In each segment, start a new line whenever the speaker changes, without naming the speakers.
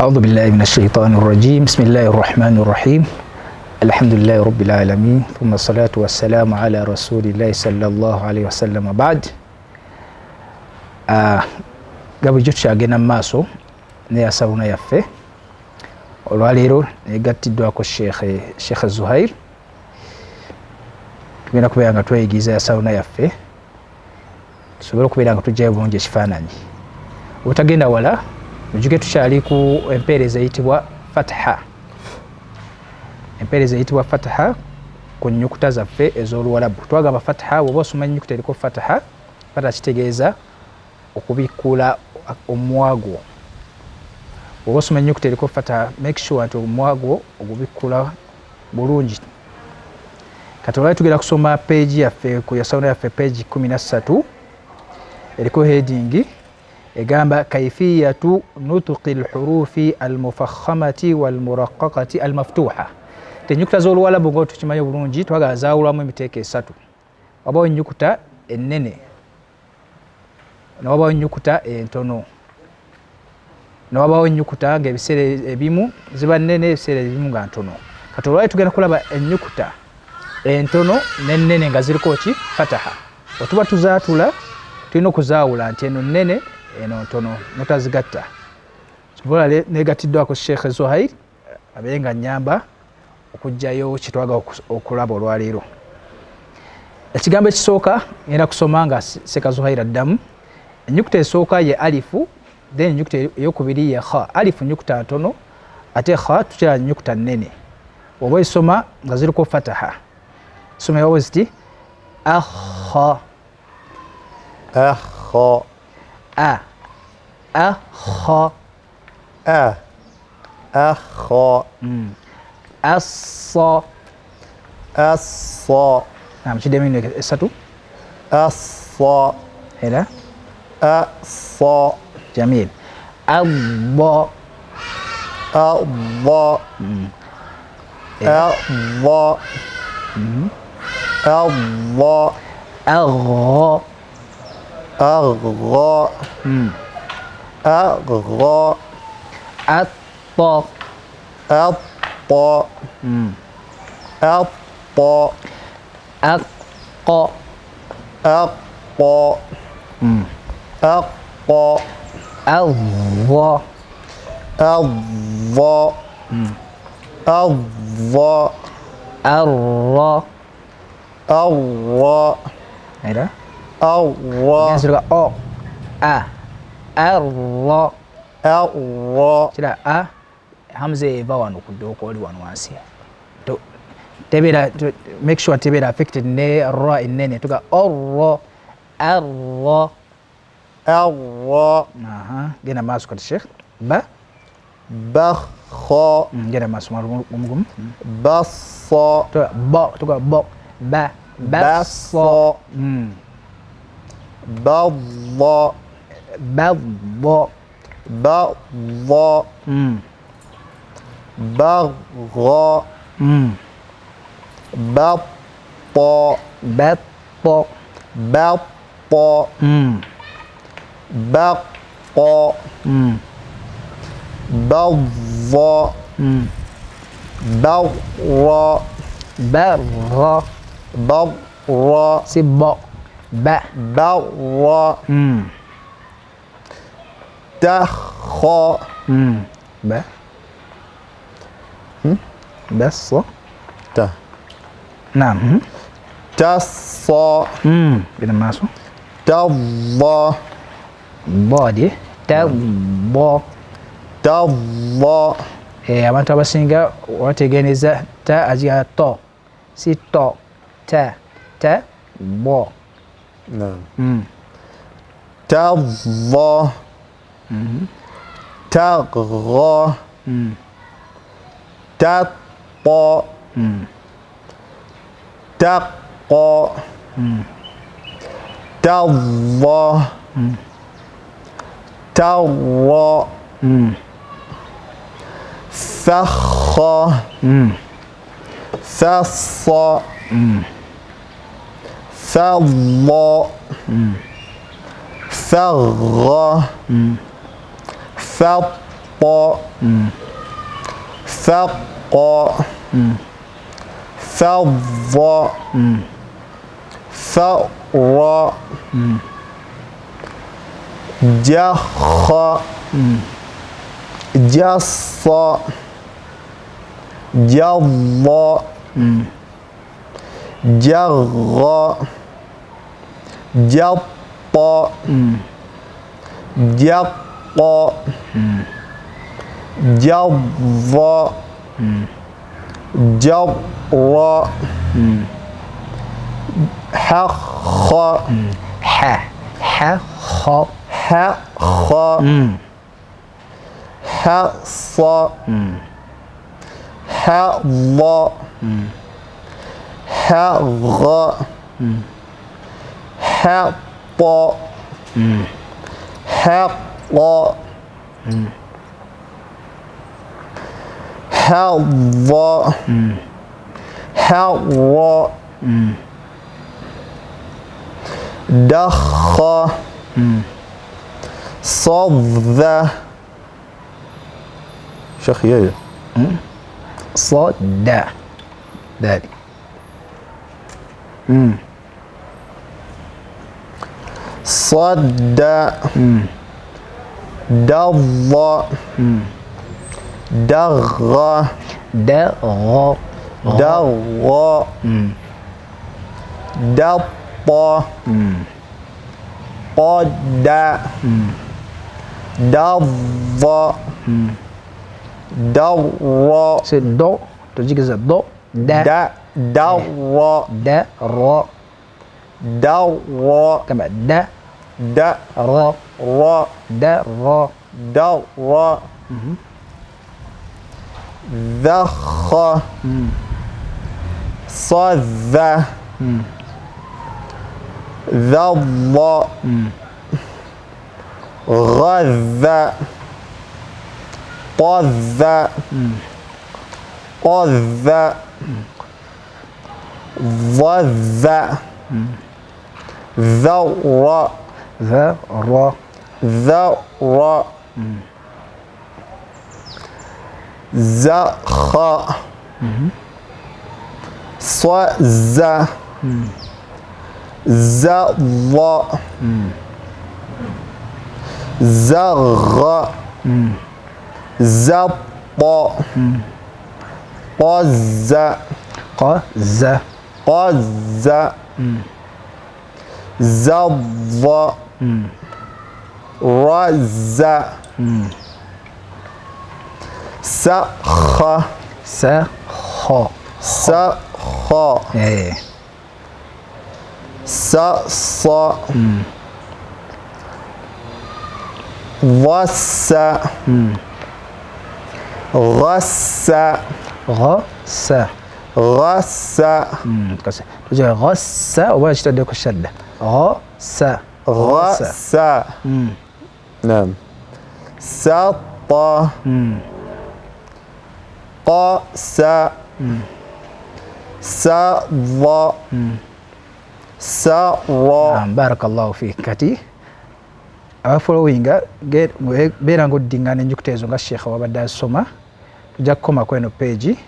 أعوذ بالله من الشيطان الرجيم. بسم الله الرحمن الرحيم. الحمد لله رب العالمين ثم الصلاة والسلام على رسول الله صلى الله عليه وسلم. بعد قبل جوتش أجينا ماسو نيا سونا يفه olwaleero negattiddwako Sheikh Zuhair tugenda kubeera nga tweyigiza sawuna yaffe tusobole okubeera nga tujjayo bulungi ekifaananyi. Obutagenda wala mujuge tukyali ku empeereza eyitibwa fataha. Empeereza eyitibwa fataha ku nnyukuta zaffe ez'Oluwalabu. Twagamba fataha bw'oba osoma ennyukuta eriko fataha, fataha kitegeeza okubikkula omwagwo. Bw'oba osoma ennyukuta eriko fataha, make sure nti omwagwo ogubikkula bulungi. Kati olwali tugenda kusoma peegi yaffe ku yasawuna yaffe peegi 13 eriko heading egamba kaifiyatu nutuqi alhurufi almufakhamati walmuraqqaqati almaftuha. Ennyukuta z'Oluwalabu nga tukimanyi bulungi twagala zaawulwamu emiteeko esatu. Wabawo ennyukuta ennene, wabawo ennyukuta entono, wabawo ennyukuta ng'ebiseera ebimu ziba nnene ebiseera ebimu nga ntono. Kati olwali tugenda kulaba ennyukuta entono n'ennene nga ziriko ki fataha. Otuba tuzaatula tulina okuzaawula nti eno nnene eno ntono notazigatta. Kibola negattiddwako Sheikh Zuhair abeere nga nnyamba okugjayo kitwaga okulaba olwaleero. Ekigambo ekisooka ngenda kusoma nga Sheikh Zuhair addamu. Ennyukuta esooka ye alifu, then ennyukuta eyokubiri ye kha. Alifu nnyukuta ntono ate kha tukira nnyukuta nnene. Oba esoma nga ziriko fataha. Soma yawo ziti akha
akha
akha
akha
assa
assa
naam kidemino esatu
assa
era
assa
jamil adda
adda adda adda
agha
أغغى أغغى
atta
أطى أطى
aqqa
أقى أقى
adha
أضى أضى
arra
أرى
era
أرى
nsiruka o a arra
أرى
kira a hamza eva wano ku ddooka oli wano wansi tebeera make sure tebeera affected ne ra ennene tuga orra arra
أرى
genda maaso kati Sheikh ba
بخ
genda maaso gumugumu
بص
tuga bo ba
بص بض
badda
بض بغى بط
batta
بط بق بض بر
barra
بر
si bo ba
بر دخ
ba bassa
ت
naam
تص
genda maaso
تض
bodi tadda
تض
abantu abasinga wategeeza ta agiga to si to ta ta bo
نعم تض تغى تطى تقى تضى ترى فخ فص فض فغ فط ثق فض ثر جخ جص جض جغ جط جق جض جر حخ
خ
حخ حص حظ حغ حط حق حظ حر دخ صذ شيخ يا
صاد دال
صد دض دغ
دغ
دغ دط قد دض در
دو تجيك زي دو دا
در
دا را
در
كما دا
در
را دا را
در ذخ صذ ذض غذ طذ قذ ضذ ذر
ذا را
ذر زخ صز زض زغ زط قز
قز
قز زض رز سخ
سخ
سخ
ايه
سص غس غس
غس
غس
تجي غس وبعد تدك الشدة غس
غس نعم سط قاس سض سر
بارك الله فيك كاتي followinga beera ng'oddingana ennyukuta ezo nga sheekha wabadde asoma tujja kukoma ku eno peegi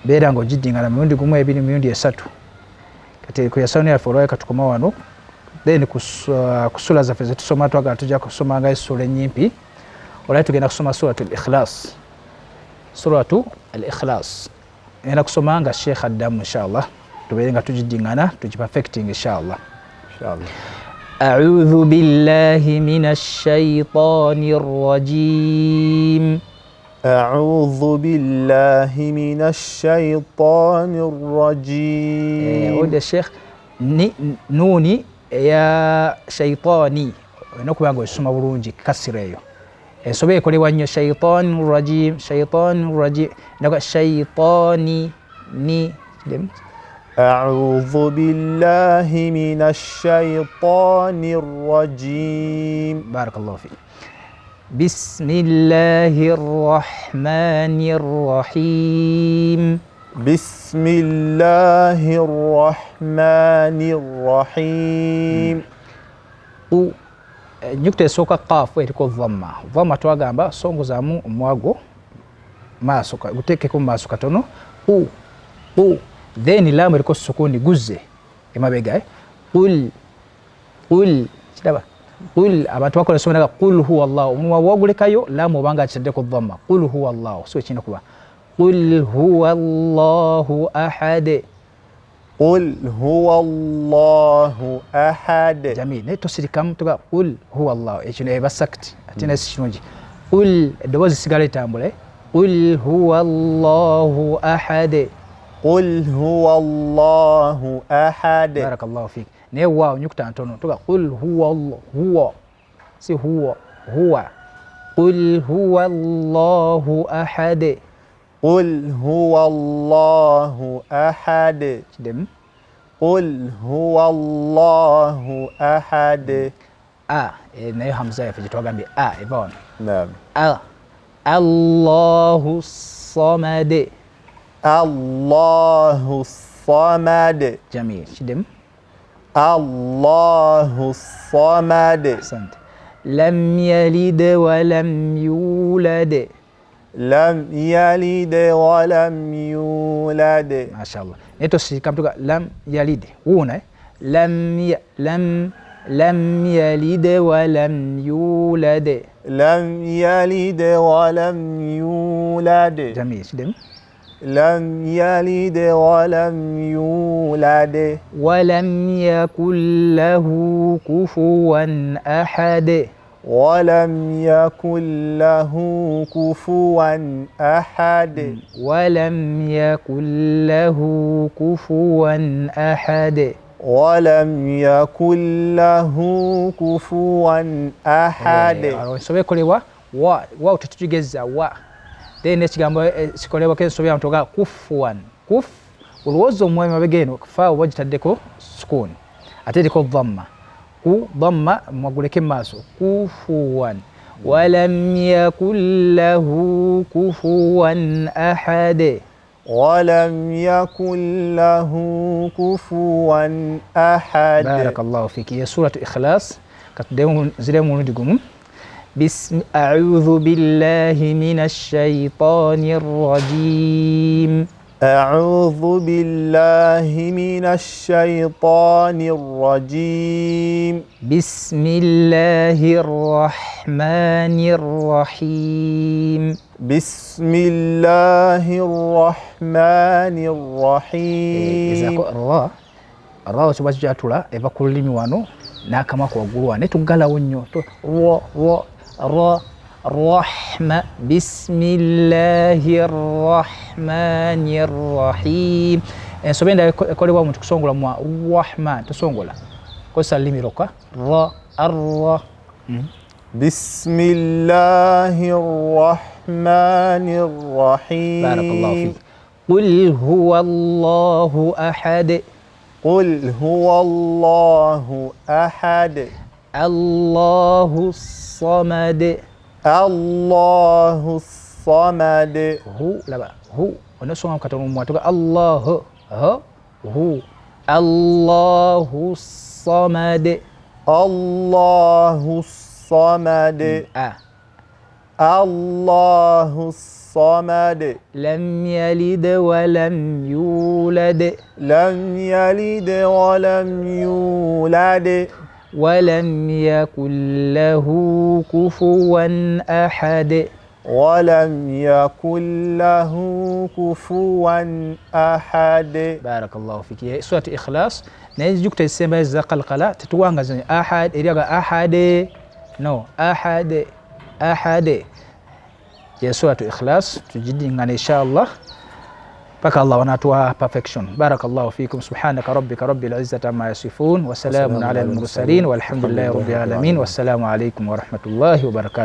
beera ng'ogiddingana mirundi gumu ebiri mirundi esatu kati ku yasaoni yaffe olwayo katukoma wano then ku ssula zaffe zetusoma twagala tujja kusomanga essula ennyimpi olwayo tugenda kusoma suratu al ikhlas ngenda kusoma nga sheekha addamu inshallah tubeere nga tugiddingana tugipafecting inshallah أعوذ بالله من الشيطان الرجيم
أعوذ بالله من الشيطان الرجيم
ود الشيخ نوني يا شيطاني نكو بانغو سما برونجي كسريو سوبي كولي وانيو شيطان الرجيم نكو شيطاني ني
أعوذ بالله من الشيطان الرجيم
بارك الله فيك بسم الله الرحمن الرحيم
بسم الله الرحمن الرحيم
ennyukuta esooka qaafu eriko dhamma. Dhamma twagamba songozaamu omwago maaso guteekeko mu maaso katono qu then laamu eriko sukuuni guzze emabega qul kiraba qul abantu bakola somenaga qul huwa allah omunwa wagulekayo laamu obanga akitaddeko dhamma qul huwa allah so ekirina kuba qul huwa allahu ahad.
قل هو الله أحد.
جميل. naye tosirikamu tuga qul huwa allah ekino eba sakti ate naye si kirungi. qul eddoboozi sigala litambule qul huwa allahu ahad.
قل هو الله أحد.
barakallahu fik. naye waawo nyukuta ntono tuga qul huwa si huwa qul huwa allahu ahad.
قل هو الله أحد.
kidem
قل هو الله أحد.
nayo hamza yafe gyetwagambye eva wano.
نعم.
allahu samad.
الله الصمد.
jamil. kidem
الله الصمد.
asante. lam yalid walam yulad.
لم يلد ولم يولد.
ما شاء الله. naye tosirikamu tuga lam yalid wuuna lam yalid walam yulad.
لم يلد ولم يولد.
jamil. kidem
لم يلد ولم يولد.
ولم يكن له كفوا أحد.
ولم يكن له كفوا أحد.
ولم يكن له كفوا أحد.
ولم يكن له كفوا أحد.
sobekolebwa wa tetugeza wa then ekigambo kikolebwa kensobya ntoga kufuwan olowooza omwami mabega eno fa oba gitaddeko sukuuni ate eriko dhamma ku dhamma mwaguleke maaso kufuwan walam yakun lahu kufuwan ahad.
ولم يكن له كفوا أحد.
بارك الله فيك. هي سورة إخلاص كتديم زلمون دقوم أعوذ بالله من الشيطان الرجيم.
أعوذ بالله من الشيطان الرجيم.
بسم الله الرحمن الرحيم.
بسم الله الرحمن الرحيم.
الراء tubajjatula eva ku lulimi wano n'akamwa waggulu wane tuggalawo nnyo rahma bismillahi rrahmani rrahim. ensobe endala ekolebwa omuntu kusongola mu rahman tosongola kozesa lulimi lwokka arra.
بسم الله الرحمن الرحيم.
بارك الله فيك. قل هو الله أحد.
قل هو الله أحد.
الله الصمد.
الله الصمد.
هو ونسوهم كتبوا مواتوك الله هو الله الصمد.
الله الصمد. الله الصمد.
لم يلد ولم يولد.
لم يلد ولم يولد.
ولم يكن له كفوا أحد.
ولم يكن له كفوا أحد. بارك
الله فيك. سورة إخلاص نيجي تسمى القلقلة تتوانغ أحد إريغا أحد no أحد يا سورة إخلاص تجدين إن شاء الله بك الله وناتوا perfection. بارك الله فيكم. سبحانك ربك رب العزة عما يصفون وسلام على المرسلين والحمد لله رب العالمين والسلام عليكم ورحمة الله وبركاته.